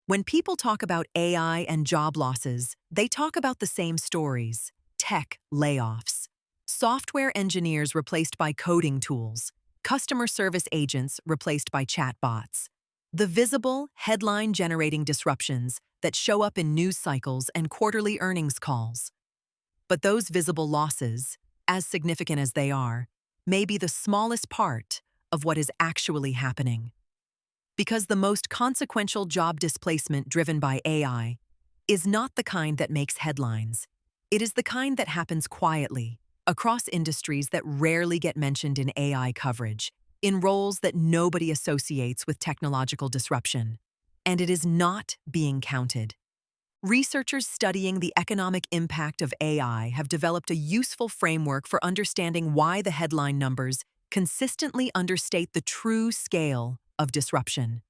When people talk about AI and job losses, they talk about the same stories: tech layoffs, software engineers replaced by coding tools, customer service agents replaced by chatbots. The visible, headline-generating disruptions that show up in news cycles and quarterly earnings calls. But those visible losses, as significant as they are, may be the smallest part of what is actually happening. Because the most consequential job displacement driven by AI is not the kind that makes headlines. It is the kind that happens quietly, across industries that rarely get mentioned in AI coverage, in roles that nobody associates with technological disruption. And it is not being counted. Researchers studying the economic impact of AI have developed a useful framework for understanding why the headline numbers consistently understate the true scale of disruption.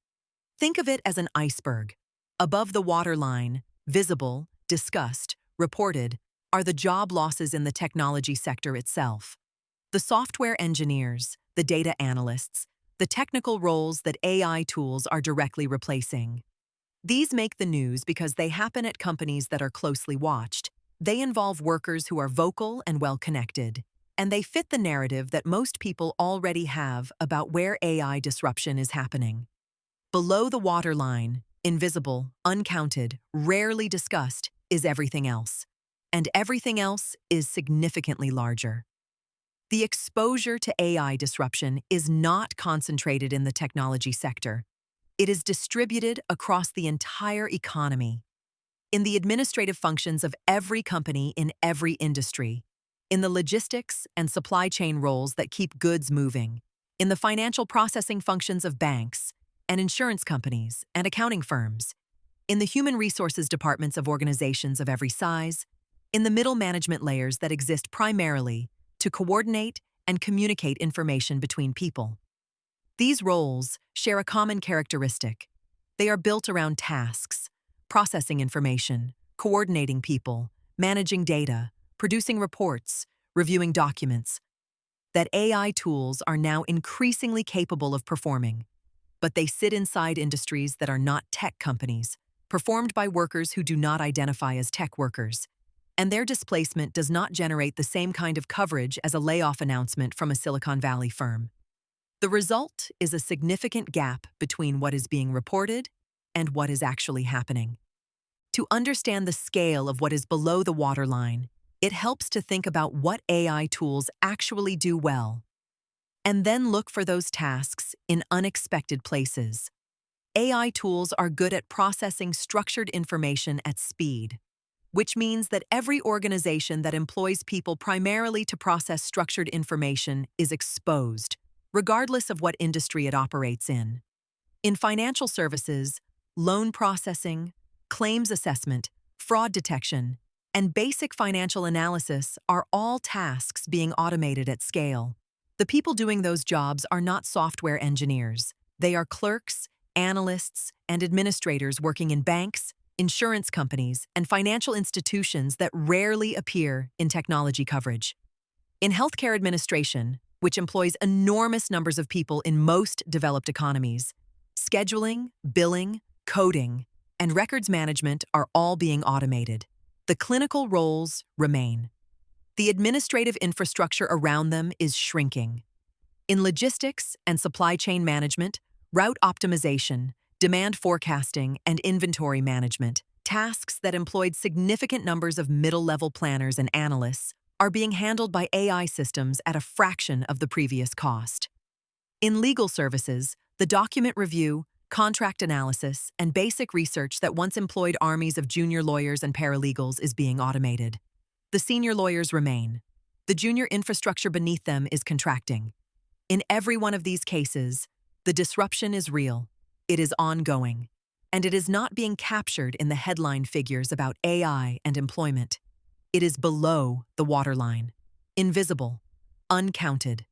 Think of it as an iceberg. Above the waterline, visible, discussed, reported, are the job losses in the technology sector itself. The software engineers, the data analysts, the technical roles that AI tools are directly replacing. These make the news because they happen at companies that are closely watched. They involve workers who are vocal and well-connected, and they fit the narrative that most people already have about where AI disruption is happening. Below the waterline, invisible, uncounted, rarely discussed, is everything else. And everything else is significantly larger. The exposure to AI disruption is not concentrated in the technology sector. It is distributed across the entire economy, in the administrative functions of every company in every industry, in the logistics and supply chain roles that keep goods moving, in the financial processing functions of banks and insurance companies and accounting firms, in the human resources departments of organizations of every size, in the middle management layers that exist primarily to coordinate and communicate information between people. These roles share a common characteristic. They are built around tasks, processing information, coordinating people, managing data, producing reports, reviewing documents, that AI tools are now increasingly capable of performing. But they sit inside industries that are not tech companies, performed by workers who do not identify as tech workers. And their displacement does not generate the same kind of coverage as a layoff announcement from a Silicon Valley firm. The result is a significant gap between what is being reported and what is actually happening. To understand the scale of what is below the waterline, it helps to think about what AI tools actually do well, and then look for those tasks in unexpected places. AI tools are good at processing structured information at speed, which means that every organization that employs people primarily to process structured information is exposed, regardless of what industry it operates in. In financial services, loan processing, claims assessment, fraud detection, and basic financial analysis are all tasks being automated at scale. The people doing those jobs are not software engineers. They are clerks, analysts, and administrators working in banks, insurance companies, and financial institutions that rarely appear in technology coverage. In healthcare administration, which employs enormous numbers of people in most developed economies, scheduling, billing, coding, and records management are all being automated. The clinical roles remain. The administrative infrastructure around them is shrinking. In logistics and supply chain management, route optimization, demand forecasting, and inventory management, tasks that employed significant numbers of middle-level planners and analysts, are being handled by AI systems at a fraction of the previous cost. In legal services, the document review, contract analysis, and basic research that once employed armies of junior lawyers and paralegals is being automated. The senior lawyers remain. The junior infrastructure beneath them is contracting. In every one of these cases, the disruption is real, it is ongoing, and it is not being captured in the headline figures about AI and employment. It is below the waterline, invisible, uncounted.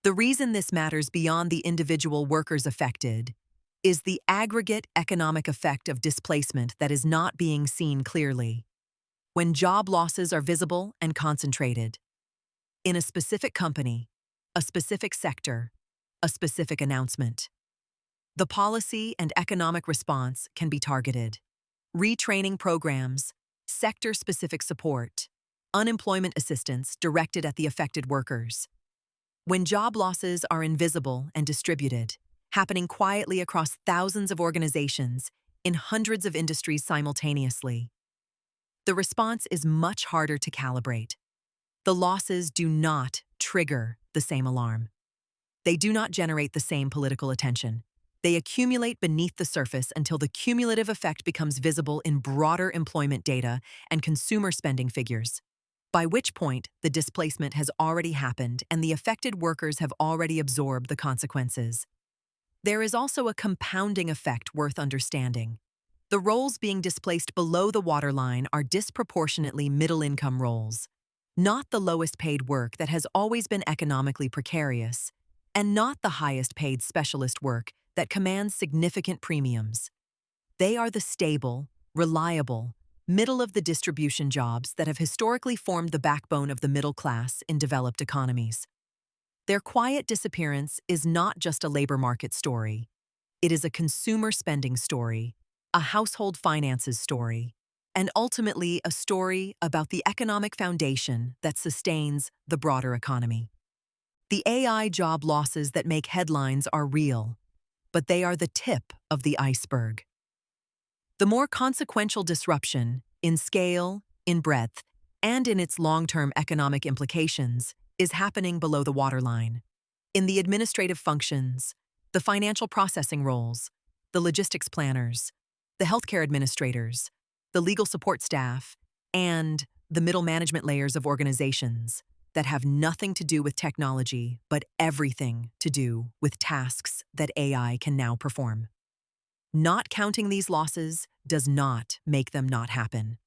The reason this matters beyond the individual workers affected is the aggregate economic effect of displacement that is not being seen clearly. When job losses are visible and concentrated in a specific company, a specific sector, a specific announcement. The policy and economic response can be targeted. Retraining programs, sector-specific support, unemployment assistance directed at the affected workers. When job losses are invisible and distributed, happening quietly across thousands of organizations in hundreds of industries simultaneously, the response is much harder to calibrate. The losses do not trigger the same alarm. They do not generate the same political attention. They accumulate beneath the surface until the cumulative effect becomes visible in broader employment data and consumer spending figures, by which point the displacement has already happened and the affected workers have already absorbed the consequences. There is also a compounding effect worth understanding. The roles being displaced below the waterline are disproportionately middle-income roles, not the lowest-paid work that has always been economically precarious, and not the highest-paid specialist work that commands significant premiums. They are the stable, reliable, middle-of-the-distribution jobs that have historically formed the backbone of the middle class in developed economies. Their quiet disappearance is not just a labor market story. It is a consumer spending story, a household finances story, and ultimately a story about the economic foundation that sustains the broader economy. The AI job losses that make headlines are real, but they are the tip of the iceberg. The more consequential disruption, in scale, in breadth, and in its long-term economic implications, is happening below the waterline. In the administrative functions, the financial processing roles, the logistics planners, the healthcare administrators, the legal support staff, and the middle management layers of organizations that have nothing to do with technology, but everything to do with tasks that AI can now perform. Not counting these losses does not make them not happen.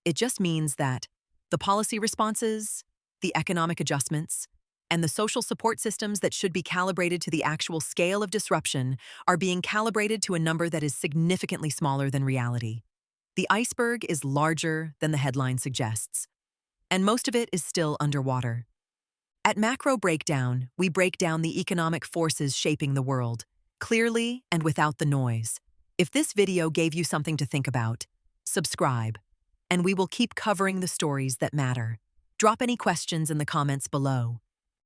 It just means that the policy responses, the economic adjustments, and the social support systems that should be calibrated to the actual scale of disruption are being calibrated to a number that is significantly smaller than reality. The iceberg is larger than the headline suggests, and most of it is still underwater. At Macro Breakdown, we break down the economic forces shaping the world, clearly and without the noise. If this video gave you something to think about, subscribe, and we will keep covering the stories that matter. Drop any questions in the comments below.